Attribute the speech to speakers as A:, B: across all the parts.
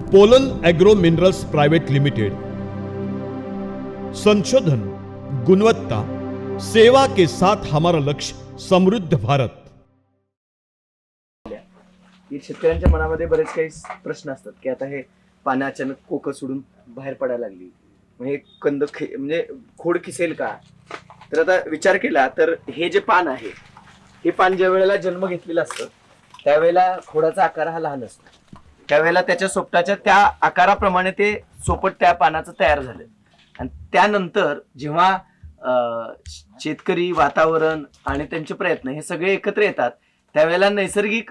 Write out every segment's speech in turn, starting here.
A: Pollen agro minerals private limited. संशोधन, गुणवत्ता, सेवा के साथ हमारा लक्ष्य समृद्ध भारत।
B: शेतकऱ्यांच्या मनामध्ये बरेच काही प्रश्न असतात की आता हे पानं अचानक कोकं सोडून बाहेर पडायला लागली, म्हणजे म्हणजे खोड किसेल का? तर आता विचार केला तर हे जे पान आहे, हे पान ज्या वेळेला जन्म घेतलेलं असतं त्यावेळेला खोडाचा आकार हा लहान असतो, त्यावेळेला त्याच्या सोपटाच्या त्या आकाराप्रमाणे ते सोपट त्या पानाचं तयार झालं। आणि त्यानंतर जेव्हा शेतकरी, वातावरण आणि त्यांचे प्रयत्न हे सगळे एकत्र येतात त्यावेळेला नैसर्गिक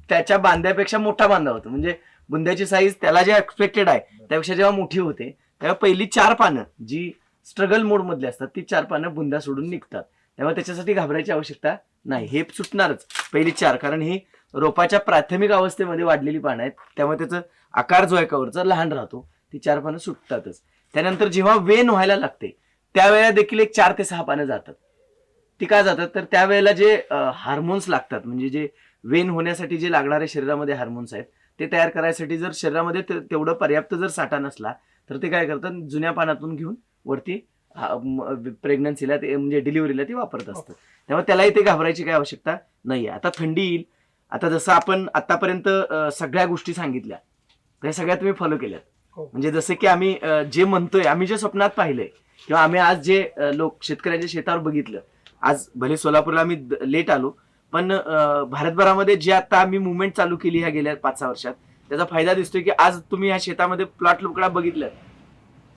B: त्याच्या बांध्यापेक्षा मोठा बांधा होतो, म्हणजे बुंद्याची साईज त्याला जे एक्सपेक्टेड आहे त्यापेक्षा जेव्हा मोठी होते तेव्हा पहिली 4 पानं जी स्ट्रगल मोड मधली असतात ती 4 पानं बुंदा सोडून निघतात। तेव्हा त्याच्यासाठी घाबरायची आवश्यकता नाही, हे सुटणारच पहिली 4, कारण ही रोपाच्या प्राथमिक अवस्थेमध्ये वाढलेली पानं आहेत, त्यामुळे त्याचा आकार जो आहे कव्हरचा लहान राहतो, ती 4 पानं सुटतातच। त्यानंतर जेव्हा वेन व्हायला लागते त्यावेळेला देखील एक 4 ते 6 पानं जातात। ती का जातात तर त्यावेळेला जे हार्मोन्स लागतात, म्हणजे जे वेन होण्यासाठी जे लागणारे शरीरामध्ये हार्मोन्स आहेत ते तयार करायसाठी जर शरीरामध्ये तेवढं पर्याप्त जर साठा नसला तर ते काय करतात, जुन्या पानातून घेऊन वरती प्रेग्नन्सीला म्हणजे डिलिव्हरीला ते वापरत असतात। त्यामुळे त्यालाही ते घाबरायची काही आवश्यकता नाहीये। आता थंडी येईल, आता जसं आपण आतापर्यंत सगळ्या गोष्टी सांगितल्या त्या सगळ्या तुम्ही फॉलो केल्यात, म्हणजे जसं की आम्ही जे म्हणतोय, आम्ही जे स्वप्नात पाहिलंय किंवा आम्ही आज जे लोक शेतकऱ्यांच्या शेतावर बघितलं, आज भले सोलापूरला आम्ही लेट आलो पण भारतभरामध्ये जे आता आम्ही मुवमेंट चालू केली ह्या गेल्या 5-6 वर्षात त्याचा फायदा दिसतोय की आज तुम्ही ह्या शेतामध्ये प्लॉट लोकडा बघितलं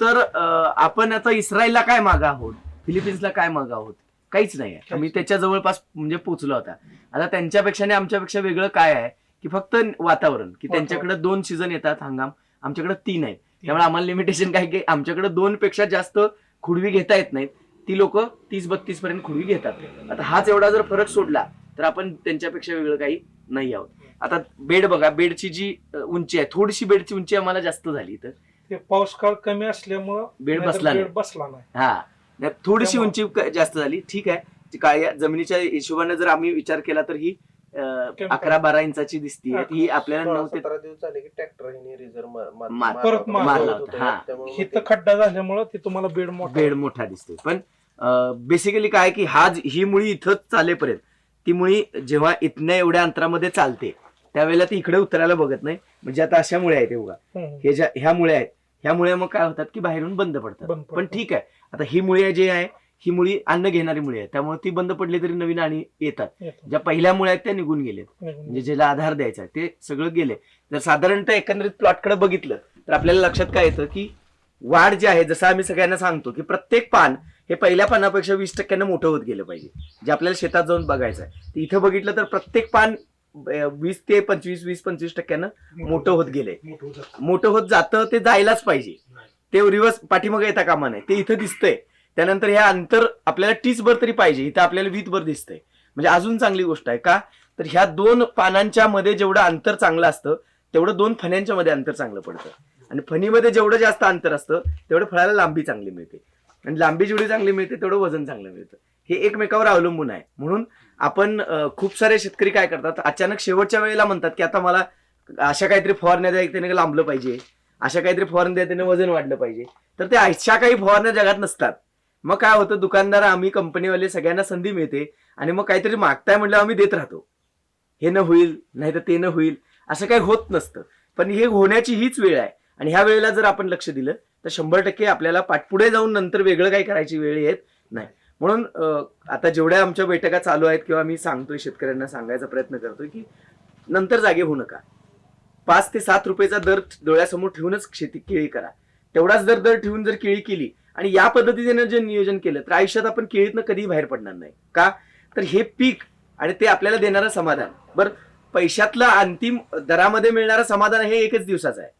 B: तर आपण आता इस्रायलला काय मागा आहोत, फिलिपिन्सला काय मागा आहोत, काहीच नाही आहे। आम्ही त्याच्या जवळपास म्हणजे पोहोचलो होता। आता त्यांच्यापेक्षा आणि आमच्यापेक्षा वेगळं काय आहे की फक्त वातावरण, की त्यांच्याकडे 2 सीझन येतात हंगाम, आमच्याकडे 3 आहेत, त्यामुळे आम्हाला लिमिटेशन काय की आमच्याकडे 2 पेक्षा जास्त खुडवी घेता येत नाहीत, ती लोक 30-32 पर्यंत खुडवी घेतात। आता हाच एवढा जर फरक सोडला तर आपण त्यांच्यापेक्षा वेगळं काही नाही आहोत। आता बेड बघा, बेडची जी उंची आहे, थोडीशी बेडची उंची आम्हाला जास्त झाली, तर
C: ते पाऊस काळ कमी असल्यामुळं
B: बेड बसला
C: नाही।
B: हा, थोडीशी उंची जास्त झाली, ठीक आहे। काय जमिनीच्या हिशोबाने जर आम्ही विचार केला तर ही 11-12 इंचाची दिसती, ही आपल्याला 9 ते
D: 17 दिवस झाले की ट्रॅक्टर
C: परत
B: मारला होता।
C: इथं खड्डा झाल्यामुळं ते तुम्हाला
B: बेड मोठा दिसतोय। पण बेसिकली काय की ही मुळी इथं चालेपर्यंत, ती मुळी जेव्हा इथल्या एवढ्या अंतरामध्ये चालते त्यावेळेला ती इकडे उतरायला बघत नाही, म्हणजे आता अशा मुळे आहेत बघा, हे ज्या ह्या मुळे आहेत, ह्या मुळे मग काय होतात की बाहेरून बंद पडतात। पण ठीक आहे, आता ही मुळे जे आहे ही मुळी अन्न घेणारी मुळे आहे, त्यामुळे ती बंद पडली तरी नवीन आणि येतात। ज्या पहिल्या मुळे आहेत त्या निघून गेलेत, म्हणजे ज्याला आधार द्यायचा आहे ते सगळं गेले। जर साधारणतः एकंदरीत प्लॉटकडे बघितलं तर आपल्याला लक्षात काय येतं की वाढ जी आहे, जसं आम्ही सगळ्यांना सांगतो की प्रत्येक पान हे पहिल्या पानापेक्षा 20% मोठं होत गेलं पाहिजे, जे आपल्याला शेतात जाऊन बघायचं आहे। इथं बघितलं तर प्रत्येक पान 20 ते 25% मोठं होत गेले, मोठं होत जातं, ते जायलाच पाहिजे, ते रिवर्स पाठीमागे येता कामा नये, ते इथं दिसतंय। त्यानंतर हे अंतर आपल्याला 30 भर तरी पाहिजे, इथं आपल्याला 20 भर दिसतंय, म्हणजे अजून चांगली गोष्ट आहे। का तर ह्या 2 पानांच्या मध्ये जेवढं अंतर चांगलं असतं तेवढं 2 फण्यांच्या मध्ये अंतर चांगलं पडतं, आणि फणीमध्ये जेवढं जास्त अंतर असतं तेवढं फळाला लांबी चांगली मिळते, आणि लांबी जेवढी चांगली मिळते तेवढं वजन चांगलं मिळतं। हे एकमेकावर अवलंबून आहे। म्हणून आपण खूप सारे शेतकरी काय करतात, अचानक शेवटच्या वेळेला म्हणतात की आता मला अशा काहीतरी फवारण्या द्या त्याने लांबलं पाहिजे, अशा काहीतरी फवारण्या द्या त्याने वजन वाढलं पाहिजे, तर ते अशा काही फवारण्या जगात नसतात। मग काय होतं, दुकानदार, आम्ही कंपनीवाले सगळ्यांना संधी मिळते आणि मग काहीतरी मागताय म्हटलं आम्ही देत राहतो, हे न होईल नाही तर ते न होईल, असं काही होत नसतं। पण हे होण्याची हीच वेळ आहे, आणि ह्या वेळेला जर आपण लक्ष दिलं तर 100% आपल्याला पाठपुढे जाऊन नंतर वेगळं काही करायची वेळ येत नाही। म्हणून आता जेवढ्या आमच्या बैठका चालू आहेत किंवा मी सांगतोय, शेतकऱ्यांना सांगायचा प्रयत्न करतोय की नंतर जागे होऊ नका, 5 ते 7 रुपयाचा दर डोळ्यासमोर ठेवूनच शेती केळी करा। तेवढाच दर ठेवून जर केळी केली आणि या पद्धतीने जे नियोजन केलं तर आयुष्यात आपण केळीतनं कधीही बाहेर पडणार नाही। का तर हे पीक आणि ते आपल्याला देणारं समाधान, बरं पैशातलं अंतिम दरामध्ये मिळणारं समाधान हे एकच दिवसाचं आहे,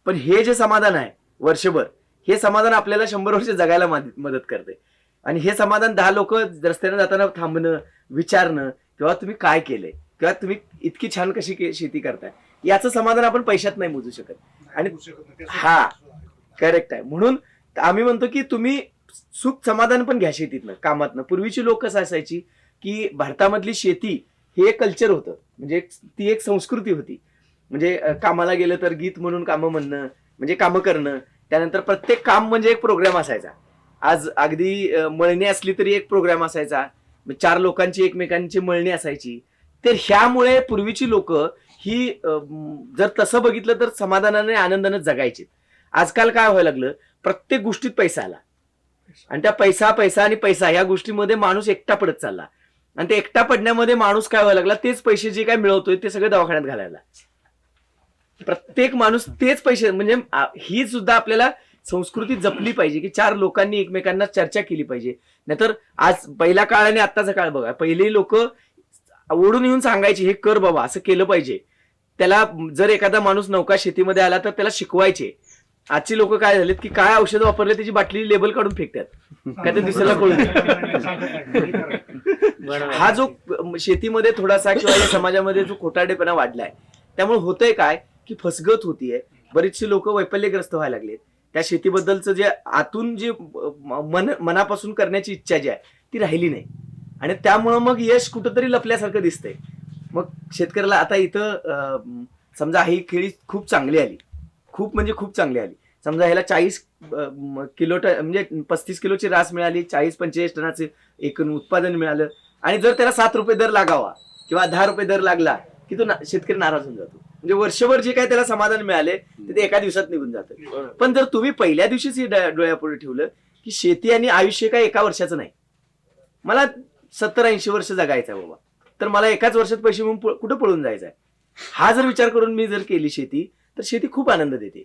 B: पण हे जे समाधान आहे वर्षभर, हे समाधान आपल्याला 100 वर्ष जगायला मदत करते। आणि हे समाधान 10 लोक रस्त्याने जाताना थांबणं, विचारणं, किंवा तुम्ही काय केलंय किंवा तुम्ही इतकी छान कशी शेती करताय, याचं समाधान आपण पैशात नाही मोजू शकत। आणि हा करेक्ट आहे, म्हणून आम्ही म्हणतो की तुम्ही सुख समाधान पण घ्या शेतीतनं, कामातनं। पूर्वीची लोक कसं असायची की भारतामधली शेती हे एक कल्चर होतं, म्हणजे ती एक संस्कृती होती, म्हणजे कामाला गेलं तर गीत म्हणून कामं म्हणणं, म्हणजे कामं करणं. त्यानंतर प्रत्येक काम म्हणजे एक प्रोग्राम असायचा. आज अगदी मळणी असली तरी एक प्रोग्राम असायचा. 4 लोकांची एकमेकांची मळणी असायची. तर ह्यामुळे पूर्वीची लोक ही जर तसं बघितलं तर समाधानाने आनंदाने जगायची. आजकाल काय व्हायला लागलं, प्रत्येक गोष्टीत पैसा आला आणि त्या पैसा आणि पैसा ह्या गोष्टीमध्ये माणूस एकटा पडत चालला. आणि ते एकटा पडण्यामध्ये माणूस काय व्हायला लागला, तेच पैसे जे काय मिळवतोय ते सगळे दवाखान्यात घालायला. प्रत्येक माणूस तेच पैसे, म्हणजे ही सुद्धा आपल्याला संस्कृती जपली पाहिजे की 4 लोकांनी एकमेकांना चर्चा केली पाहिजे. नाहीतर आज पहिला काळ आणि आत्ताचा काळ बघा, पहिले लोक ओढून येऊन सांगायचे हे कर बाबा, असं केलं पाहिजे. त्याला जर एखादा माणूस नौका शेतीमध्ये आला तर त्याला शिकवायचे. आजची लोक काय झालेत की काय औषध वापरले त्याची बाटली लेबल काढून फेकतात, काय ते दिसायला कळून. हा जो शेतीमध्ये थोडासा किंवा या समाजामध्ये जो खोटारडेपणा वाढलाय, त्यामुळे होतंय काय की फसगत होतीये. बरीचशी लोक वैफल्यग्रस्त व्हायला लागलेत. त्या शेतीबद्दलचं जे आतून जे मनापासून करण्याची इच्छा जी आहे ती राहिली नाही. आणि त्यामुळं मग यश कुठंतरी लपल्यासारखं दिसतंय. मग शेतकऱ्याला आता इथं समजा ही केळी खूप चांगली आली, खूप म्हणजे खूप चांगली आली. समजा ह्याला 40 किलो म्हणजे 35 किलोची रास मिळाली, 40-45 टनाचे एकूण उत्पादन मिळालं. आणि जर त्याला 7 रुपये दर लागावा किंवा 10 रुपये दर लागला की तो शेतकरी नाराज होऊन जातो. म्हणजे वर्षभर जे काय त्याला समाधान मिळाले ते एका दिवसात निघून जातं. पण जर तुम्ही पहिल्या दिवशीच डोळ्यापुढे ठेवलं की शेती आणि आयुष्य काय एका वर्षाचं नाही, मला 70-80 वर्ष जगायचं बाबा, तर मला एकाच वर्षात पैसे मिळून कुठं पळून जायचं आहे, हा जर विचार करून मी जर केली शेती, तर शेती खूप आनंद देते.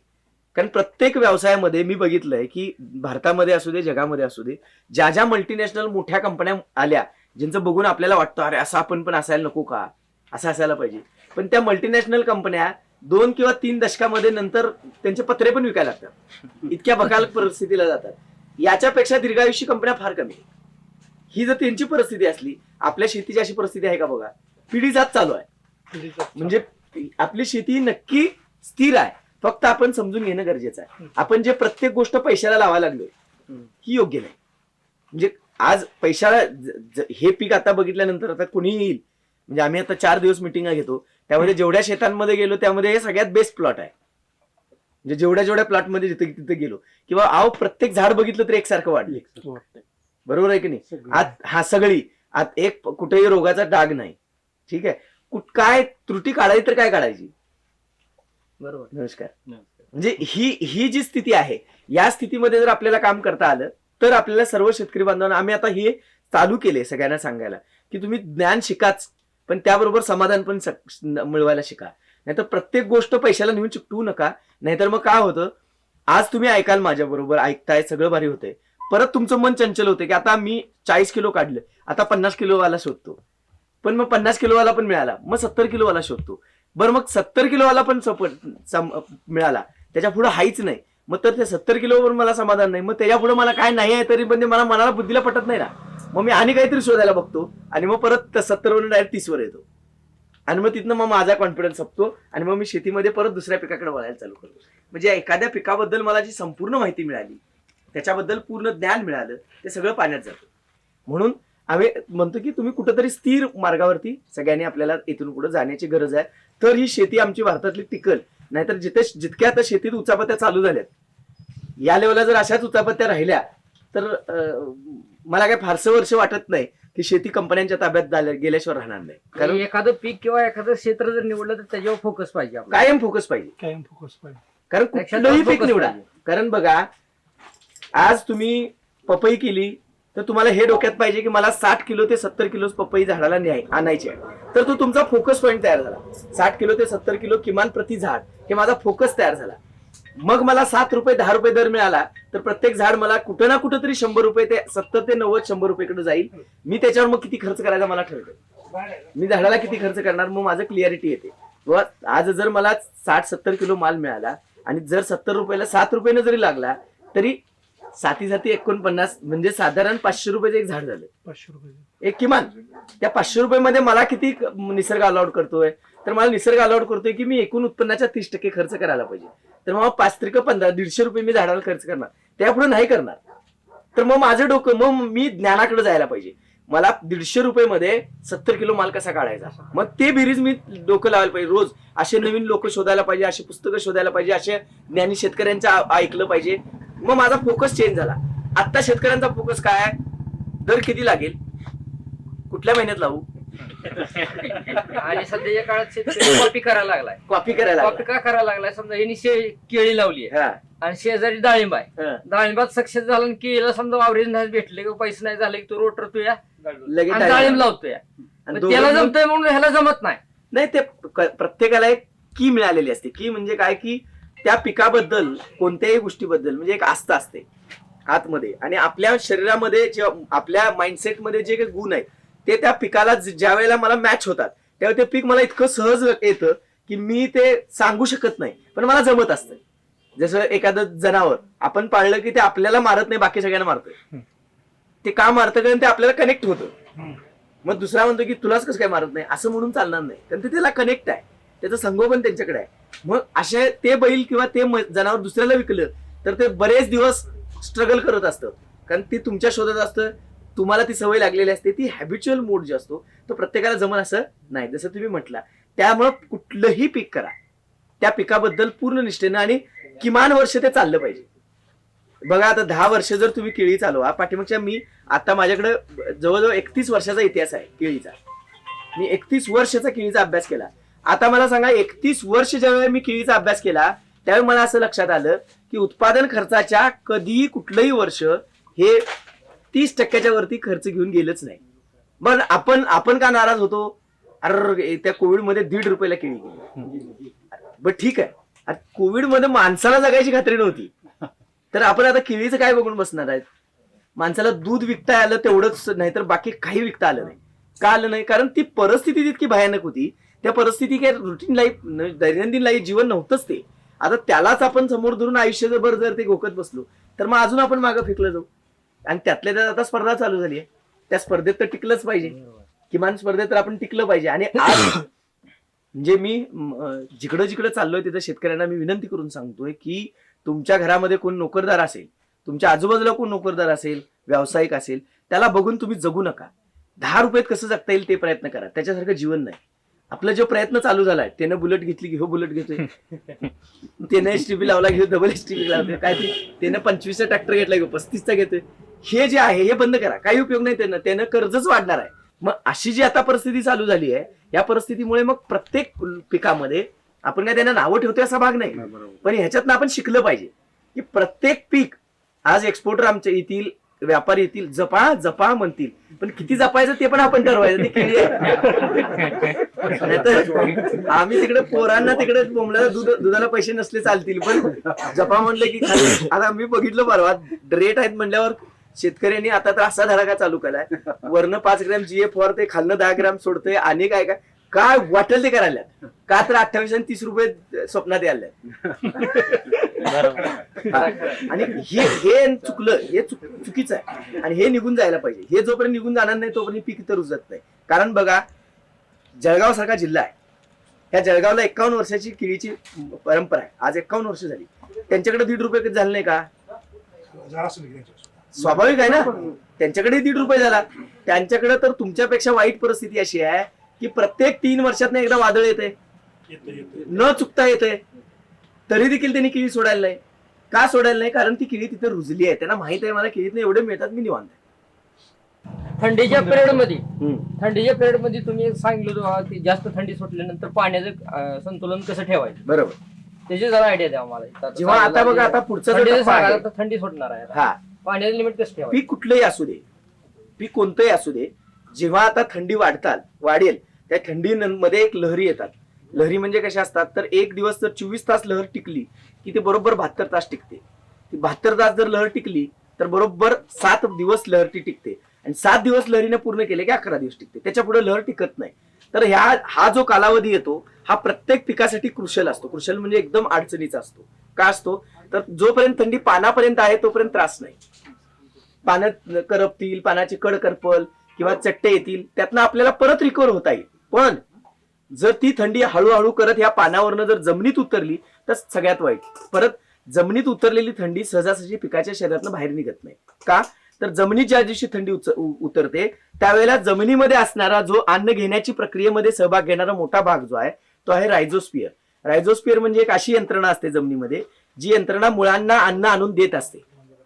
B: कारण प्रत्येक व्यवसायामध्ये मी बघितलंय की भारतामध्ये असू दे, जगामध्ये असू दे, ज्या ज्या मल्टीनॅशनल मोठ्या कंपन्या आल्या, ज्यांचं बघून आपल्याला वाटतं अरे असं आपण पण असायला नको का, असं असायला पाहिजे. पण त्या मल्टीनॅशनल कंपन्या 2 किंवा 3 दशकामध्ये नंतर त्यांचे पत्रे पण विकायला लागतात, इतक्या बकाल परिस्थितीला जातात. याच्यापेक्षा दीर्घायुषी कंपन्या फार कमी. ही जर त्यांची परिस्थिती असली, आपल्या शेतीची अशी परिस्थिती आहे का बघा, पिढी जात चालू आहे. म्हणजे आपली शेती नक्की स्थिर आहे, फक्त आपण समजून घेणं गरजेचं आहे. आपण जे प्रत्येक गोष्ट पैशाला लावायला लागलोय ही योग्य नाही. म्हणजे आज पैशाला हे पीक आता बघितल्यानंतर आता कोणी येईल, म्हणजे आम्ही आता 4 दिवस मिटिंग घेतो, त्यामध्ये जेवढ्या शेतांमध्ये गेलो त्यामध्ये हे सगळ्यात बेस्ट प्लॉट आहे. म्हणजे जेवढ्या प्लॉटमध्ये जिथे तिथे गेलो किंवा प्रत्येक झाड बघितलं तर एकसारखं वाढले, बरोबर आहे की नाही. हा सगळी आत एक कुठेही रोगाचा डाग नाही. ठीक आहे, काय त्रुटी काढायची तर काय काढायची, बरोबर. नमस्कार. म्हणजे ही जी स्थिती आहे, या स्थितीमध्ये जर आपल्याला काम करता आलं तर आपल्याला सर्व शेतकरी बांधवांना आम्ही आता हे चालू केले सगळ्यांना सांगायला की तुम्ही ज्ञान शिकाच, पण त्याबरोबर समाधान पण मिळवायला शिका. नाहीतर प्रत्येक गोष्ट पैशाला नेऊन चिकटवू नका. नाहीतर मग काय होतं, आज तुम्ही ऐकाल माझ्या बरोबर, ऐकताय, सगळं भारी होतंय, परत तुमचं मन चंचल होते की आता मी 40 किलो काढलं, आता 50 किलोवाला शोधतो. पण मग 50 किलोवाला पण मिळाला, मग 70 किलोवाला शोधतो. बरं मग 70 किलोवाला पण मिळाला, त्याच्या पुढे हाईच नाही, मग तर त्या 70 किलोवर मला समाधान नाही, मग त्याच्या पुढे मला काय नाही आहे तरी पण मला मनाला बुद्धीला पटत नाही ना, मग मी आणि काहीतरी शोधायला बघतो आणि मग परत 70 वरून डायरेक्ट 30 वर येतो. आणि मग तिथनं मग माझा कॉन्फिडन्स संपतो आणि मग मी शेतीमध्ये परत दुसऱ्या पिकाकडे वळायला चालू करतो. म्हणजे एखाद्या पिकाबद्दल मला जी संपूर्ण माहिती मिळाली, त्याच्याबद्दल पूर्ण ज्ञान मिळालं, ते सगळं पाण्यात जातं. म्हणून आम्ही म्हणतो की तुम्ही कुठेतरी स्थिर मार्गावरती सगळ्यांनी आपल्याला इथून पुढे जाण्याची गरज आहे, तर ही शेती आमची भारतातली टिकल. नाहीतर जितक्या आता शेतीत उचापत्या चालू झाल्यात, या लेवलला जर अशाच उचापत्या राहिल्या तर मला काय फारसं वर्ष वाटत नाही की शेती कंपन्यांच्या ताब्यात गेल्याशिवाय राहणार नाही.
D: कारण एखादं पीक किंवा एखादं क्षेत्र जर निवडलं तर त्याच्यावर फोकस पाहिजे,
B: कायम फोकस पाहिजे. कारण कुठलंही पीक निवडा. कारण बघा, आज तुम्ही पपई केली तर तुम्हाला हे डोक्यात पाहिजे की मला 60 किलो ते 70 किलो पपई झाडाला आणायची आहे, तर तो तुमचा फोकस पॉईंट तयार झाला. 60 किलो ते 70 किलो किमान प्रति झाड हे माझा फोकस तयार झाला. मग मला 7 रुपये 10 रुपये दर मिळाला तर प्रत्येक झाड मला कुठं ना कुठं तरी 100 रुपये ते 70 ते 90 100 रुपयेकडे जाईल. मी त्याच्यावर मग किती खर्च करायचा मला ठरवतो, मी झाडाला किती खर्च करणार, मग माझं क्लिअरिटी येते. आज जर मला 60-70 किलो माल मिळाला आणि जर 70 रुपयाला 7 रुपयानं जरी लागला तरी 7 49 म्हणजे साधारण 500 रुपयाचं एक झाड झालं, 500 रुपये एक किमान. त्या 500 रुपयामध्ये मला किती निसर्ग अलाउड करतोय, तर मला निसर्ग अलाउड करतोय की मी एकूण उत्पन्नाच्या 30% खर्च करायला पाहिजे. तर मग 5 त्रिक 15 150 रुपये मी झाडाला खर्च करणार, त्यापुढे नाही करणार. तर मग माझं डोकं, मग मी ज्ञानाकडे जायला पाहिजे. मला 150 रुपये मध्ये 70 किलो माल कसा काढायचा. मग ते बेरीज मी डोकं लावायला पाहिजे. रोज असे नवीन लोक शोधायला पाहिजे, अशी पुस्तकं शोधायला पाहिजे, असे ज्ञानी शेतकऱ्यांचं ऐकलं पाहिजे. मग माझा फोकस चेंज झाला. आता शेतकऱ्यांचा फोकस काय आहे, दर किती लागेल, कुठल्या महिन्यात लावू,
D: आणि सध्याच्या काळात शेतकरी कॉपी करायला लागलाय.
B: कॉपी करायला
D: कॉपी का करायला लागलाय, समजा यांनी केळी लावली
B: हा
D: आणि शेजारी डाळिंब आहे.
B: हा.
D: डाळिंबात सक्सेस झाला आणि केळीला समजा वावरेज नाही भेटले किंवा पैसे नाही झाले की तो रोटरतोय
B: लगेच
D: आणि डाळिंब लावतोय.
B: आणि
D: मग त्याला
B: दोघं
D: जमतंय म्हणून ह्याला जमत नाही.
B: नाही, ते प्रत्येकाला एक की मिळालेली असते. की म्हणजे काय, की त्या पिकाबद्दल कोणत्याही गोष्टीबद्दल म्हणजे एक आस्था असते आतमध्ये. आणि आपल्या शरीरामध्ये जे आपल्या माइंडसेटमध्ये जे काही गुण आहेत ते त्या पिकाला ज्या वेळेला मला मॅच होतात त्यावेळी ते पीक मला इतकं सहज येतं की मी ते सांगू शकत नाही, पण मला जमत असतं. जसं एखादं जनावर आपण पाळलं की ते आपल्याला मारत नाही, बाकी सगळ्यांना मारतंय. ते का मारतं, कारण ते आपल्याला कनेक्ट होतं. मग दुसरा म्हणतो की तुलाच कसं काय मारत नाही, असं म्हणून चालणार नाही, कारण ते त्याला कनेक्ट आहे, त्याचं संगोपन त्यांच्याकडे आहे. मग असे ते बैल किंवा ते जनावर दुसऱ्याला विकलं तर ते बरेच दिवस स्ट्रगल करत असतं, कारण ते तुमच्या शोधात असतं, तुम्हाला ती सवय लागलेली असते. ती हॅबिच्युअल मोड जे असतो तो प्रत्येकाला जमन असं नाही, जसं तुम्ही म्हटला. त्यामुळं कुठलंही पीक करा, त्या पिकाबद्दल पूर्ण निष्ठेनं आणि किमान वर्ष ते चाललं पाहिजे. बघा, आता 10 वर्ष जर तुम्ही केळी चालवा, पाठीमागच्या मी आता माझ्याकडे जवळजवळ 31 वर्षाचा इतिहास आहे केळीचा. मी 31 वर्षाचा केळीचा अभ्यास केला. आता मला सांगा, 31 वर्ष ज्यावेळी मी केळीचा अभ्यास केला त्यावेळी मला असं लक्षात आलं की उत्पादन खर्चाच्या कधीही कुठलंही वर्ष हे 30% वरती खर्च घेऊन गेलंच नाही. पण आपण का नाराज होतो, अरे त्या कोविडमध्ये 1.5 रुपयाला केळी गेली. बट ठीक आहे, कोविडमध्ये माणसाला जगायची खात्री नव्हती, तर आपण आता केळीचं काय बघून बसणार आहेत. माणसाला दूध विकता आलं तेवढंच, नाही तर बाकी काही विकता आलं नाही. का आलं नाही, कारण ती परिस्थिती तितकी भयानक होती. त्या परिस्थिती काय रुटीन लाईफ, दैनंदिन लाईफ जीवन नव्हतंच ते. आता त्यालाच आपण समोर धरून आयुष्यभर जर ते घोकत बसलो तर मग अजून आपण मागं फेकलं जाऊ. आणि त्यातल्या त्यात आता स्पर्धा चालू झाली आहे, त्या स्पर्धेत तर टिकलंच पाहिजे, किमान स्पर्धेत तर आपण टिकलं पाहिजे. आणि आज म्हणजे मी जिकडं जिकडं चाललोय तिथं शेतकऱ्यांना मी विनंती करून सांगतोय की तुमच्या घरामध्ये कोण नोकरदार असेल, तुमच्या आजूबाजूला कोण नोकरदार असेल, व्यावसायिक असेल, त्याला बघून तुम्ही जगू नका. 10 रुपयात कसं जगता येईल ते प्रयत्न करा. त्याच्यासारखं जीवन नाही. आपला जो प्रयत्न चालू झालाय, त्यानं बुलेट घेतली की हो बुलेट घेतोय, त्यानं एसटीपी लावला घेऊ डबल एसटीपी लावतोय, काय ते त्यानं 25चा ट्रॅक्टर घेतला घेऊ 35चा घेतोय. हे जे आहे हे बंद करा, काही उपयोग नाही. त्यानं कर्जच वाढणार आहे. मग अशी जी आता परिस्थिती चालू झाली आहे, या परिस्थितीमुळे मग प्रत्येक पिकामध्ये आपण काय त्यांना नावं ठेवतोय असा भाग नाही, पण ह्याच्यातनं आपण शिकलं पाहिजे की प्रत्येक पीक आज एक्सपोर्टर आमच्या येतील, व्यापारी येतील, जपा जपा म्हणतील, पण किती जपायचं ते पण आपण ठरवायचं. ते केळी नाहीतर आम्ही तिकडे पोरांना तिकडे बोंबल्याला दुधाला पैसे नसले चालतील, पण जपा म्हणलं की आता मी बघितलं परवा रेट आहेत म्हणल्यावर शेतकऱ्यांनी आता तर असा धडाका चालू केलाय, वरनं 5 ग्रॅम GF वर ते खालनं 10 ग्रॅम सोडतंय आणि काय वाटेल ते करायला. का तर 28 आणि 30 रुपये स्वप्नात यायला. आणि हे चुकलं, हे चुकीचं आहे आणि हे निघून जायला पाहिजे. हे जोपर्यंत निघून जाणार नाही तोपर्यंत पीक तर रुजत नाही. कारण बघा, जळगाव सारखा जिल्हा आहे, ह्या जळगावला 51 वर्षाची केळीची परंपरा आहे. आज 51 वर्ष झाली, त्यांच्याकडे 1.5 रुपये कधी झाले नाही का? स्वाभाविक आहे ना, त्यांच्याकडे 1.5 रुपये झाला. त्यांच्याकडे तर तुमच्यापेक्षा वाईट परिस्थिती अशी आहे की प्रत्येक 3 वर्षात एकदा वादळ येते, न चुकता येते, तरी देखील त्यांनी केळी सोडायला नाही. का सोडायला नाही? कारण ती केळी तिथे रुजली आहे. त्यांना माहित आहे मला केळीतनं एवढे मिळतात, मी निवांत आहे.
D: थंडीच्या पिरियड मध्ये तुम्ही सांगितलं होतं की जास्त थंडी सुटल्यानंतर पाण्याचं संतुलन कसं ठेवायचं.
B: बरोबर,
D: त्याची जरा आयडिया द्या मला.
B: जेव्हा आता बघा, आता पुढचा
D: थंडी सुटणार आहे,
B: हा,
D: पाण्याचं लिमिट कसं ठेवायचं.
B: पीक कुठलंही असू दे, पीक कोणतंही असू दे, जेव्हा आता थंडी वाढेल त्या थंडीमध्ये एक लहरी येतात. लहरी म्हणजे कशा असतात, तर एक दिवस जर 24 तास लहर टिकली की ते बरोबर 72 तास टिकते. ती 72 तास जर लहर टिकली तर बरोबर 7 दिवस लहर ती टिकते. आणि 7 दिवस लहरीने पूर्ण केले की 11 दिवस टिकते. त्याच्या पुढे लहर टिकत नाही. तर हा जो कालावधी येतो हा प्रत्येक पिकासाठी क्रुशल असतो. क्रुशल म्हणजे एकदम अडचणीचा असतो. का असतो, तर जोपर्यंत थंडी पानापर्यंत आहे तोपर्यंत त्रास नाही. पानं करपतील, पानाची कड करपल किंवा चट्टे येतील, त्यातनं आपल्याला परत रिकवर होता येईल. पण जर ती थंडी हळूहळू करत या पानावरनं जर जमिनीत उतरली तर सगळ्यात वाईट. परत जमिनीत उतरलेली थंडी सहजासहजी पिकाच्या शरीरातनं बाहेर निघत नाही. का? तर जमिनीत ज्या दिवशी थंडी उतरते त्यावेळेला जमिनीमध्ये असणारा जो अन्न घेण्याची प्रक्रियेमध्ये सहभाग घेणारा मोठा भाग जो आहे तो आहे रायझोस्पियर. रायझोस्पियर म्हणजे एक अशी यंत्रणा असते जमिनीमध्ये जी यंत्रणा मुळांना अन्न आणून देत असते.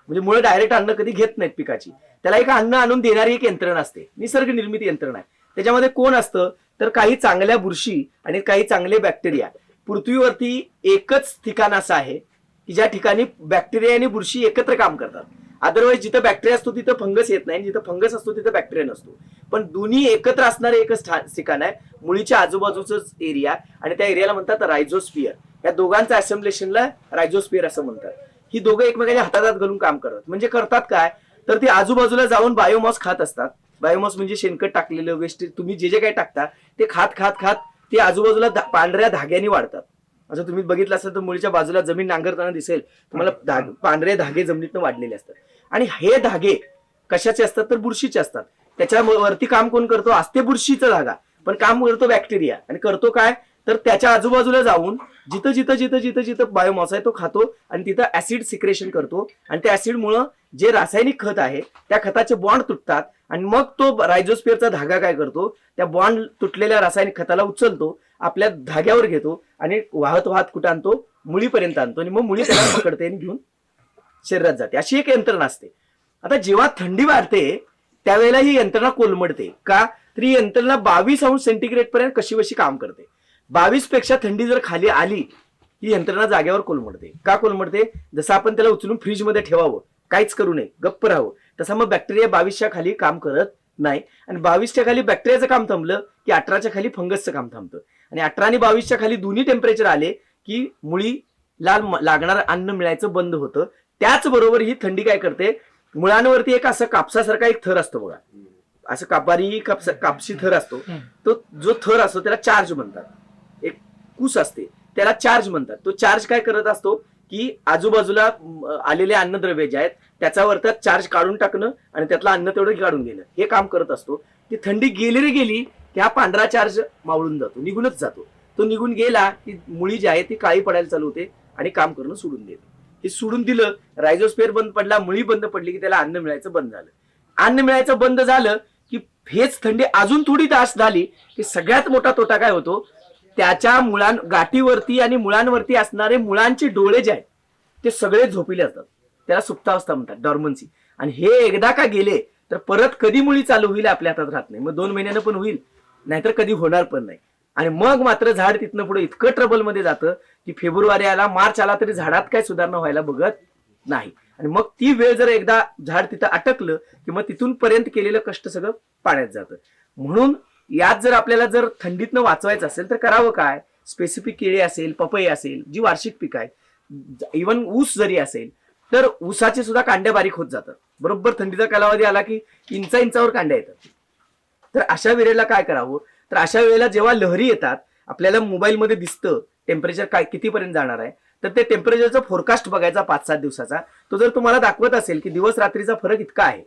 B: म्हणजे मुळे डायरेक्ट अन्न कधी घेत नाहीत पिकाची, त्याला एक अन्न आणून देणारी एक यंत्रणा असते, निसर्ग निर्मित यंत्रणा आहे. त्याच्यामध्ये कोण असतं तर काही चांगल्या बुरशी आणि काही चांगले बॅक्टेरिया. पृथ्वीवरती एकच ठिकाण असं आहे की ज्या ठिकाणी बॅक्टेरिया आणि बुरशी एकत्र काम करतात. अदरवाईज जिथं बॅक्टेरिया असतो तिथं फंगस येत नाही, जिथं फंगस असतो तिथं बॅक्टेरिया नसतो. पण दोन्ही एकत्र असणारे एकच ठिकाण आहे, मुळीच्या आजूबाजूच एरिया, आणि त्या एरियाला म्हणतात रायझोस्पियर. या दोघांच्या असेंब्लेशनला रायझोस्पियर असं म्हणतात. ही दोघं एकमेकांच्या हातात घालून काम करतात. म्हणजे करतात काय तर ते आजूबाजूला जाऊन बायोमॉस खात असतात. बायोमॉस म्हणजे शेणखत टाकलेलं वेस्ट, तुम्ही जे जे काही टाकता ते खात खात खात ते आजूबाजूला पांढऱ्या धाग्याने वाढतात. असं तुम्ही बघितलं असेल तर मुळीच्या बाजूला जमीन नांगरताना दिसेल तुम्हाला पांढरे धागे जमिनीतनं वाढलेले असतात. आणि हे धागे कशाचे असतात तर बुरशीचे असतात. त्याच्यावरती काम कोण करतो, असते बुरशीचा धागा, पण काम करतो बॅक्टेरिया. आणि करतो काय तर त्याच्या आजूबाजूला जाऊन जिथं जिथं जिथं जिथं जिथं बायोमॉस आहे तो खातो आणि तिथं ऍसिड सिक्रेशन करतो. आणि त्या ऍसिडमुळं जे रासायनिक खत आहे त्या खताचे बॉन्ड तुटतात आणि मग तो रायझोस्पियरचा धागा काय करतो, त्या बॉन्ड तुटलेल्या रासायनिक खताला उचलतो, आपल्या धाग्यावर घेतो आणि वाहत वाहत कुठं आणतो, मुळीपर्यंत आणतो. आणि मग मुळी त्याला पकडते आणि घेऊन शरीरात जाते. अशी एक यंत्रणा असते. आता जेव्हा थंडी वाढते त्यावेळेला ही यंत्रणा कोलमडते. का तर ही यंत्रणा 22°C पर्यंत कशी बशी काम करते. 22 पेक्षा थंडी जर खाली आली ही यंत्रणा जागेवर कोलमडते. का कोलमडते, जसं आपण त्याला उचलून फ्रीजमध्ये ठेवावं, काहीच करू नये, गप्प राहावं, तसं मग बॅक्टेरिया 22च्या खाली काम करत नाही. आणि 22च्या खाली बॅक्टेरियाचं काम थांबलं की 18च्या खाली फंगसचं काम थांबतं. आणि 18 आणि 22च्या खाली दोन्ही टेम्परेचर आले की मुळी लागणारं अन्न मिळायचं बंद होतं. त्याचबरोबर ही थंडी काय करते, मुळांवरती एक असं कापसासारखा एक थर असतो बघा, असं कापसी थर असतो. तो जो थर असतो त्याला चार्ज म्हणतात. एक कूस असते त्याला चार्ज म्हणतात. तो चार्ज काय करत असतो की आजूबाजूला आलेले अन्नद्रव्य जे आहेत त्याच्यावरती चार्ज काढून टाकणं आणि त्यातलं अन्न तेवढं काढून घेणं हे काम करत असतो. ती थंडी गेली रे गेली की हा पांढरा चार्ज मावळून जातो, निघूनच जातो. तो निघून गेला की मुळी जी आहे ती काळी पडायला चालू होते आणि काम करणं सोडून देते. हे सोडून दिलं, रायझोस्पियर बंद पडला, मुळी बंद पडली की त्याला अन्न मिळायचं बंद झालं. अन्न मिळायचं बंद झालं की हेच थंडी अजून थोडी तास झाली की सगळ्यात मोठा तोटा काय होतो, त्याच्या गाठीवरती आणि मुळांवरती असणारे मुळांचे डोळे जे आहेत ते सगळे झोपिले असतात. त्याला सुप्तावस्था म्हणतात, डॉर्मन्सी. आणि हे एकदा का गेले तर परत कधी मुळी चालू होईल आपल्या हातात राहत नाही. मग 2 महिन्यानं पण होईल, नाहीतर कधी होणार पण नाही. आणि मग मात्र झाड तिथनं पुढे इतकं ट्रबलमध्ये जातं की फेब्रुवारी आला, मार्च आला तरी झाडात काय सुधारणा व्हायला बघत नाही. आणि मग ती वेळ जर एकदा झाड तिथं अटकलं की मग तिथून पर्यंत केलेलं कष्ट सगळं पाण्यात जातं. म्हणून यात जर आपल्याला जर थंडीतनं वाचवायचं असेल तर करावं काय, स्पेसिफिक केळी असेल, पपई असेल, जी वार्षिक पिकं आहेत, इव्हन ऊस जरी असेल तर ऊसाचे सुद्धा कांड्या बारीक होत जातात. बरोबर थंडीचा कालावधी आला की इंचावर कांड्या येतात. तर अशा वेळेला काय करावं तर अशा वेळेला जेव्हा लहरी येतात आपल्याला मोबाईलमध्ये दिसतं टेम्परेचर काय कितीपर्यंत जाणार आहे, तर ते टेम्परेचरचा फोरकास्ट बघायचा 5-7 दिवसाचा. तो जर तुम्हाला दाखवत असेल की दिवस रात्रीचा फरक इतका आहे,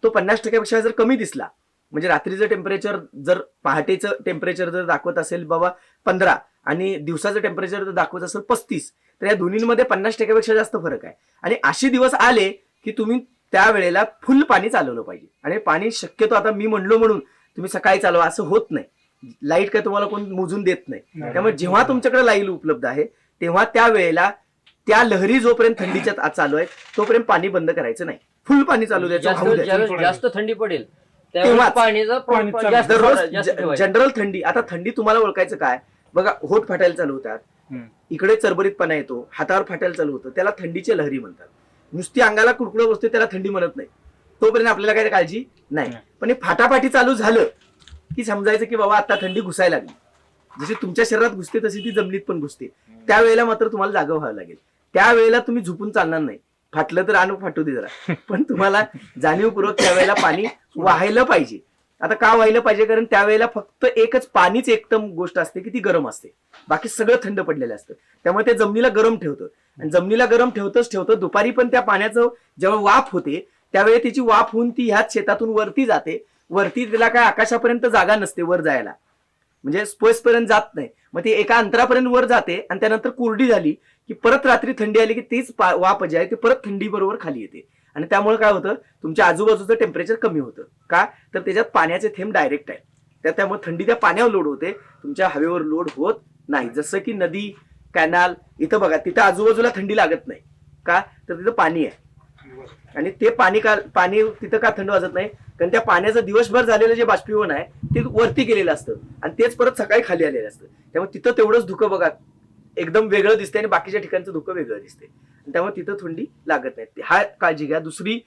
B: तो 50% जर कमी दिसला, म्हणजे रात्रीचं टेम्परेचर जर पहाटेचं टेम्परेचर जर दाखवत असेल बाबा 15 आणि दिवसाचं टेम्परेचर जर दाखवत असेल 35, तर या दोन्हीमध्ये 50% जास्त फरक आहे. आणि असे दिवस आले की तुम्ही त्यावेळेला फुल पाणी चालवलं पाहिजे. आणि पाणी शक्यतो आता मी म्हणलो म्हणून तुम्ही सकाळी चालवा असं होत नाही. लाईट काय तुम्हाला कोण मोजून देत नाही. त्यामुळे जेव्हा तुमच्याकडे लाईट उपलब्ध आहे तेव्हा त्यावेळेला त्या लहरी जोपर्यंत थंडीच्या आत चालू आहे तोपर्यंत पाणी बंद करायचं नाही, फुल पाणी चालू द्यायचं.
D: जास्त थंडी पडेल तेव्हा
B: जनरल थंडी. आता थंडी तुम्हाला ओळखायचं काय, बघा होठ फाटायला चालू होतात, इकडे चरबरीतपणा येतो, हातावर फाटायला चालू होतं, त्याला थंडीची लहरी म्हणतात. नुसती अंगाला कुडकुड बसते त्याला थंडी म्हणत नाही, तोपर्यंत आपल्याला काही काळजी नाही. पण हे फाटाफाटी चालू झालं की समजायचं की बाबा आता थंडी घुसायला लागली. जशी तुमच्या शरीरात घुसते तशी ती जमिनीत पण घुसते. त्यावेळेला मात्र तुम्हाला जागं व्हावं लागेल. त्यावेळेला तुम्ही झोपून चालणार नाही. फाटलं तर आणू फाटू दे जरा, पण तुम्हाला जाणीवपूर्वक त्यावेळेला पाणी वाहायला पाहिजे. आता का व्हायला पाहिजे, कारण त्यावेळेला फक्त एकच पाणीच एकदम गोष्ट असते की ती गरम असते, बाकी सगळं थंड पडलेलं असतं. त्यामुळे ते जमिनीला गरम ठेवतं. आणि जमिनीला गरम ठेवतं दुपारी पण त्या पाण्याचं जेव्हा वाफ होते त्यावेळी तिची वाफ होऊन ती ह्याच शेतातून वरती जाते. वरती त्याला काय आकाशापर्यंत जागा नसते वर जायला, म्हणजे स्पेस पर्यंत जात नाही. मग ती एका अंतरापर्यंत वर जाते आणि त्यानंतर कोरडी झाली की परत रात्री थंडी आली की तीच वाफ जी आहे ती परत थंडी बरोबर खाली येते. आणि त्यामुळे काय होतं, तुमच्या आजूबाजूचं टेम्परेचर कमी होतं. का तर त्याच्यात पाण्याचे थेंब डायरेक्ट आहे, त्यामुळे थंडी त्या पाण्यावर लोड होते, तुमच्या हवेवर लोड होत नाही. जसं की नदी, कॅनाल, इथं बघा तिथं आजूबाजूला थंडी लागत नाही. का तर तिथं पाणी आहे, आणि ते पाणी तिथं का थंड वाजत नाही, कारण त्या पाण्याचं दिवसभर झालेलं जे बाष्पीभवन आहे ते वरती केलेलं असतं आणि तेच परत सकाळी खाली आलेलं असतं. त्यामुळे तिथं तेवढंच धुकं बघा एकदम वेगळं दिसते आणि बाकीच्या ठिकाणचं धुकं वेगळं दिसते, त्यामुळे तिथं थंडी लागत नाही. हा काळजी घ्या. दुसरी,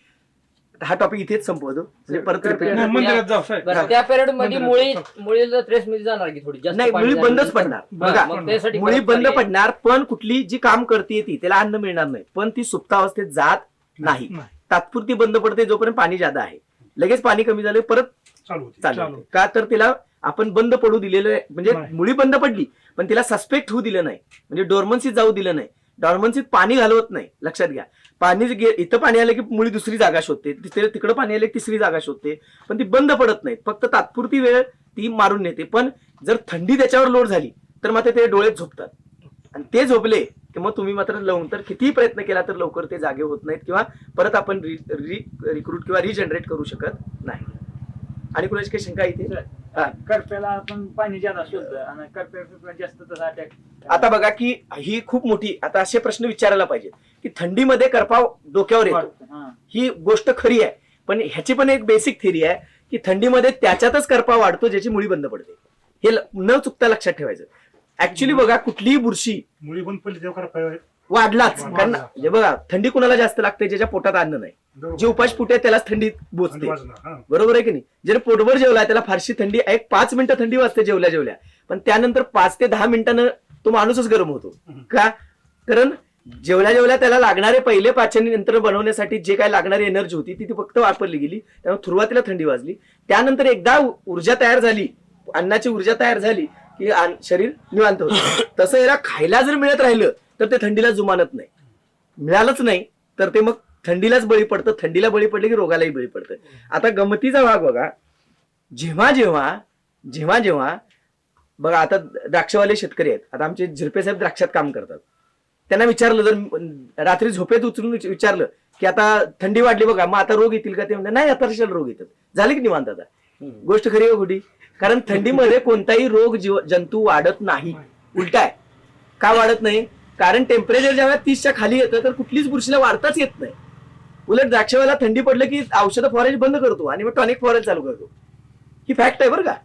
B: हा टॉपिक इथेच संपवतो, म्हणजे परत repeat
C: नाही, मंदिरात जाऊ साहेब.
D: बरं, त्या पिरियड मध्ये मुळीला ट्रेस मध्ये जाणार की थोडी जास्त
B: नाही,
D: पाणी
B: मुळी
D: झालं
B: बंदच
D: तर?
B: पडणार.
D: बरं,
B: बघा,
D: मग त्यासाठी
B: मुळी
D: परत
B: बंद
D: पर्याय.
B: पडणार, पण कुठली जी काम करते ती त्याला अन्न मिळणार नाही, पण ती सुप्तावस्थेत जात नाही.
C: नाही.
B: तात्पुरती बंद पडते जोपर्यंत पाणी जादा आहे. लगेच पाणी कमी झालं परत
C: चालू होती.
B: चालू
C: चालू.
B: होते. का तर तिला आपण बंद पडू दिलेलं आहे, म्हणजे
C: नाही.
B: मुळी बंद पडली पण तिला सस्पेक्ट होऊ दिलं नाही, म्हणजे डॉर्मन्सीत जाऊ दिलं नाही. डॉर्मन्सीत पाणी घालवत नाही, लक्षात घ्या. इथं पाणी आलं की मुळी दुसरी जागा शोधते, तिकडं पाणी आलं की तिसरी जागा शोधते, पण ती बंद पडत नाही, फक्त तात्पुरती वेळ ती मारून नेते. पण जर थंडी त्याच्यावर लोड झाली तर मात्र ते डोळे झोपतात, आणि ते झोपले की मग तुम्ही मात्र नंतर कितीही प्रयत्न केला तर लवकर ते जागे होत नाहीत, किंवा परत आपण रिक्रूट किंवा रिजनरेट करू शकत नाही. आणि कुणाची काही शंका इथे? हा.
E: करप्याला आपण पाणी जादा शोधलं आणि करप्या जास्त तसा अटॅक.
B: आता बघा की ही खूप मोठी, आता असे प्रश्न विचारायला पाहिजे की थंडीमध्ये करपाव डोक्यावर येतो, ही गोष्ट खरी आहे, पण ह्याची पण एक बेसिक थिअरी आहे की थंडीमध्ये त्याच्यातच करपा वाढतो ज्याची मुळी बंद पडते. हे न चुकता लक्षात ठेवायचं. ऍक्च्युली बघा, कुठलीही बुरशी
C: मुली पण पडली तेव्हा करप्या
B: वाढलाच, कारण जे बघा थंडी कुणाला जास्त लागते, ज्याच्या पोटात अन्न नाही, जे उपाश आहे त्यालाच थंडी बोचते, बरोबर आहे की नाही. जर पोटभर जेवला त्याला फारशी थंडी, एक 5 मिनिटं थंडी वाजते जेवल्या जेवल्या, पण त्यानंतर 5 ते 10 मिनिटांनं तो माणूसच गरम होतो. का? कारण जेवल्या जेवल्या त्याला लागणारे पहिले पाचन यंत्र बनवण्यासाठी जे काय लागणारी एनर्जी होती ती फक्त वापरली गेली, त्यामुळे सुरुवातीला थंडी वाजली. त्यानंतर एकदा ऊर्जा तयार झाली, अन्नाची ऊर्जा तयार झाली की शरीर निवांत होतं. तसं याला खायला जर मिळत राहिलं तर ते थंडीला जुमानत नाही, मिळालंच नाही तर ते मग थंडीलाच बळी पडतं. थंडीला बळी पडले की रोगालाही बळी पडतं. आता गमतीचा भाग बघा, जेव्हा जेव्हा जेव्हा जेव्हा बघा, आता द्राक्षवाले शेतकरी आहेत, आता आमचे झिरपे साहेब द्राक्षात काम करतात, त्यांना विचारलं, जर रात्री झोपेत उचलून विचारलं की आता थंडी वाढली बघा, मग आता रोग येतील का, ते म्हणतात नाही, आता कशाला रोग येतात, झाले की निवांत. आता गोष्ट खरी आहे खोटी? कारण थंडीमध्ये कोणताही रोग जंतू वाढत नाही, उलट आहे. का वाढत नाही? कारण टेम्परेचर जेव्हा 30च्या खाली येतं तर कुठलीच बुरशीला वाढताच येत नाही. उलट द्राक्षाला थंडी पडलं की औषधं फवारायची बंद करतो आणि मग टॉनिक फवारायला चालू करतो. ही फॅक्ट आहे बरं का.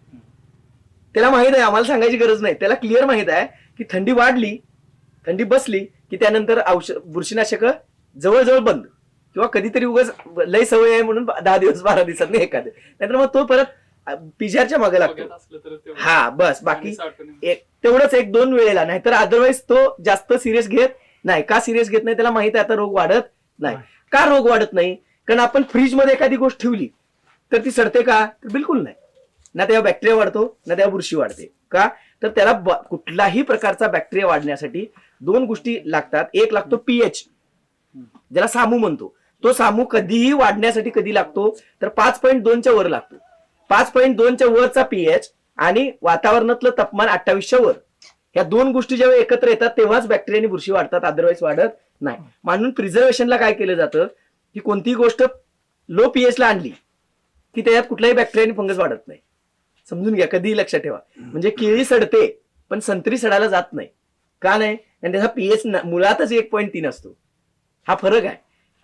B: त्याला माहित आहे, आम्हाला सांगायची गरज नाही, त्याला क्लिअर माहित आहे की थंडी वाढली, थंडी बसली की त्यानंतर बुरशीनाशक जवळजवळ बंद, किंवा कधीतरी उगाच लय सवय आहे म्हणून 10 दिवस 12 दिवसात नाही एखादं, नाहीतर मग तो परत पिजारच्या मागे लागतो. हा बस, बाकी तेवढंच 1-2 वेळेला, नाहीतर अदरवाईज तो जास्त सिरियस घेत नाही. का सिरियस घेत नाही? त्याला माहित आहे आता रोग वाढत नाही. का रोग वाढत नाही? कारण आपण फ्रीजमध्ये एखादी गोष्ट ठेवली तर ती सडते का? तर बिलकुल नाही. ना तेव्हा बॅक्टेरिया वाढतो ना तेव्हा बुरशी वाढते. का? तर त्याला कुठलाही प्रकारचा बॅक्टेरिया वाढण्यासाठी 2 गोष्टी लागतात. एक लागतो पीएच, ज्याला सामू म्हणतो. तो सामू कधीही वाढण्यासाठी कधी लागतो तर 5.2च्या वर लागतो. 5.2च्या वरचा पीएच आणि वातावरणातलं तापमान 28च्या वर, ह्या 2 गोष्टी जेव्हा एकत्र येतात तेव्हाच बॅक्टेरिया आणि बुरशी वाढतात, अदरवाईज वाढत नाही. म्हणून प्रिझर्वेशनला काय केलं जातं की कोणतीही गोष्ट लो पीएच ला आणली की त्याच्यात कुठलाही बॅक्टेरिया आणि फंगस वाढत नाही. समजून घ्या, कधीही लक्षात ठेवा. म्हणजे केळी सडते पण संत्री सडायला जात नाही. का नाही? आणि त्याचा पीएच मुळातच 1.3 असतो. हा फरक आहे,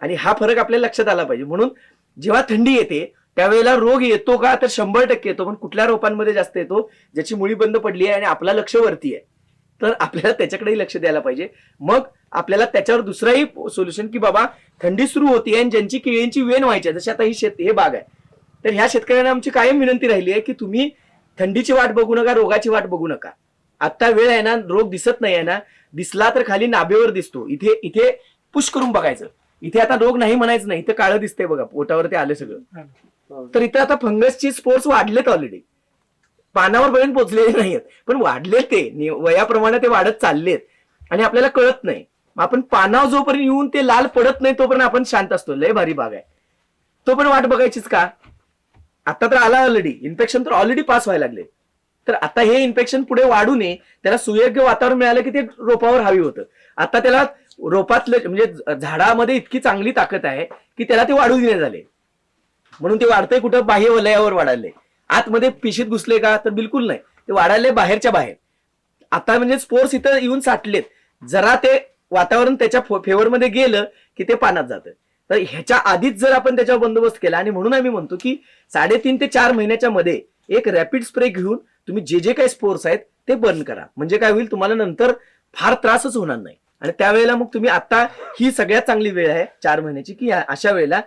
B: आणि हा फरक आपल्याला लक्षात आला पाहिजे. म्हणून जेव्हा थंडी येते त्यावेळेला रोग येतो का? तर 100% येतो. पण कुठल्या रोपांमध्ये जास्त येतो? ज्याची मुळी बंद पडली आहे आणि आपला लक्ष वरती आहे, तर आपल्याला त्याच्याकडेही लक्ष द्यायला पाहिजे. मग आपल्याला त्याच्यावर दुसराही सोल्युशन की बाबा थंडी सुरू होती आणि ज्यांची केळींची वेण व्हायची, जशी आता हे बाग आहे, तर ह्या शेतकऱ्यांना आमची कायम विनंती राहिली आहे की तुम्ही थंडीची वाट बघू नका, रोगाची वाट बघू नका. आता वेळ आहे ना, रोग दिसत नाही आहे ना, दिसला तर खाली नाभेवर दिसतो, इथे पुश करून बघायचं. इथे आता रोग नाही म्हणायचं नाही, इथे काळं दिसतंय बघा, पोटावर ते आलं सगळं. तर इथं आता फंगसची स्पोर्स वाढलेत ऑलरेडी, पानावर पर्यंत पोहोचलेले नाहीयेत, पण वाढले ते वयाप्रमाणे ते वाढत चाललेत आणि आपल्याला कळत नाही. आपण पानावर जोपर्यंत येऊन ते लाल पडत नाही तोपर्यंत आपण शांत असतो. लय भारी बाग आहे, तो पण वाट बघायचीच का? आता तर आला ऑलरेडी, इन्फेक्शन तर ऑलरेडी पास व्हायला लागले. तर आता हे इन्फेक्शन पुढे वाढू नये, त्याला सुयोग्य वातावरण मिळालं की ते रोपावर हवी होतं. आता त्याला रोपातलं म्हणजे झाडामध्ये इतकी चांगली ताकद आहे की त्याला ते वाढू देणे झाले. म्हणून ते वाढतंय कुठं, बाह्य वलयावर वाढायलंय. आतमध्ये पिशीत घुसले का, तर बिलकुल नाही. ते वाढायलंय बाहेरच्या बाहेर. आता म्हणजे स्पोर्स इथं येऊन साठलेत. जरा ते वातावरण त्याच्या फेवरमध्ये गेलं की ते पाण्यात जातं. तर ह्याच्या आधीच जर आपण त्याच्यावर बंदोबस्त केला, आणि म्हणून आम्ही म्हणतो की 3.5 ते 4 महिन्याच्या मध्ये एक रॅपिड स्प्रे घेऊन तुम्ही जे काही स्पोर्स आहेत ते बर्न करा. म्हणजे काय होईल, तुम्हाला नंतर फार त्रासच होणार नाही. आणि त्यावेळेला मग तुम्ही आता ही सगळ्यात चांगली वेळ आहे 4 महिन्याची, की अशा वेळेला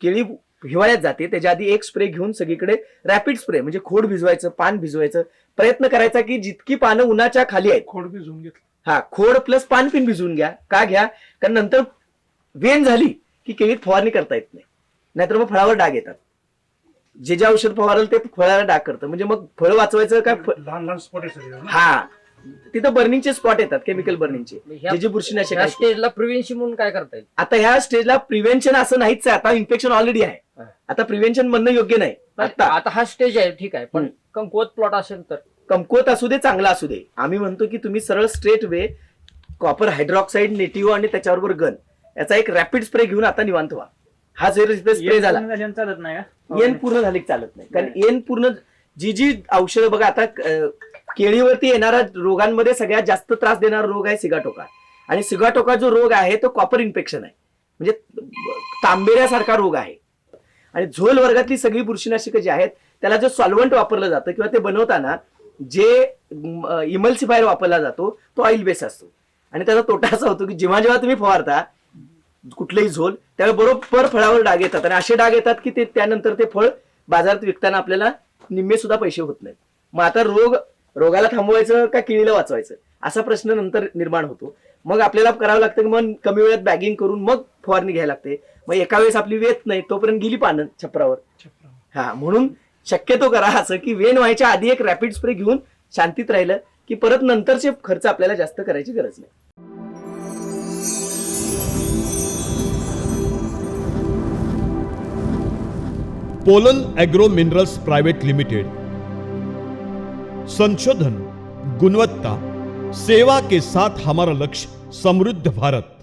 B: केळी हिवाळ्यात जाते, त्याच्या आधी एक स्प्रे घेऊन सगळीकडे रॅपिड स्प्रे म्हणजे खोड भिजवायचं, पान भिजवायचं, प्रयत्न करायचा की जितकी पानं उन्हाच्या खाली आहेत,
C: खोड भिजवून घेतलं.
B: हा खोड प्लस पान पिन भिजवून घ्या. का घ्या, कारण नंतर वेन झाली की केळीत फवारणी करता येत नाही, नाहीतर मग फळावर डाग येतात. जे औषध फवारल ते फळाला डाग करतं. म्हणजे मग फळ वाचवायचं का
C: लहान लहान स्पॉट आहे.
B: हा, तिथं बर्निंगचे स्पॉट येतात, केमिकल बर्निंगचे,
D: ह्या-
B: जे बुरशीनाशक
D: ह्या
B: आहेत.
D: स्टेजला प्रिव्हेन्शन म्हणून काय करता येईल?
B: आता ह्या स्टेजला प्रिव्हेन्शन असं नाहीच आहे. आता इन्फेक्शन ऑलरेडी आहे. आता प्रिव्हेन्शन म्हणणं योग्य नाही. आता
D: आता हा स्टेज आहे, ठीक आहे, पण कमकुवत प्लॉट असेल तर
B: कमकुवत असू दे, चांगला असू दे, आम्ही म्हणतो की तुम्ही सरळ straight way copper hydroxide, native आणि त्याच्याबरोबर गन याचा एक रॅपिड स्प्रे घेऊन आता निवांत व्हा. हा जर स्प्रे झाला,
E: चालत नाही का?
B: एन पूर्ण झाले की चालत नाही. कारण एन पूर्ण जी औषधं बघा, आता केळीवरती येणाऱ्या रोगांमध्ये सगळ्यात जास्त त्रास देणारा रोग आहे सिगाटोका. आणि सिगाटोका जो रोग आहे तो कॉपर इन्फेक्शन आहे, म्हणजे तांबेऱ्यासारखा रोग आहे. आणि झोल वर्गातली सगळी बुरशीनाशकं जी आहेत त्याला जो सॉल्व्हंट वापरलं जातं किंवा ते बनवताना जे इमल्सिफायर वापरला जातो तो ऑइल बेस असतो. आणि त्याचा तोटा असा होतो की जेव्हा जेव्हा तुम्ही फवारता कुठलेही झोल, त्यावेळी बरोबर फळावर डाग येतात. आणि असे डाग येतात की ते त्यानंतर ते फळ बाजारात विकताना आपल्याला निम्मे सुद्धा पैसे होत नाहीत. मग आता रोगाला थांबवायचं का केळीला वाचवायचं असा प्रश्न नंतर निर्माण होतो. मग आपल्याला करावं लागतं की मग कमी वेळात बॅगिंग करून मग फवारणी घ्यायला लागते. मग एका वेळेस आपली वेत नाही तोपर्यंत गेली पानं छपरावर. हा, म्हणून शक्यतो करा असं की वेन व्हायच्या आधी एक रॅपिड स्प्रे घेऊन शांतीत राहिलं की परत नंतरचे खर्च आपल्याला जास्त करायची गरज नाही.
A: Pollen agro minerals private limited. संशोधन, गुणवत्ता, सेवा के साथ हमारा लक्ष्य समृद्ध भारत.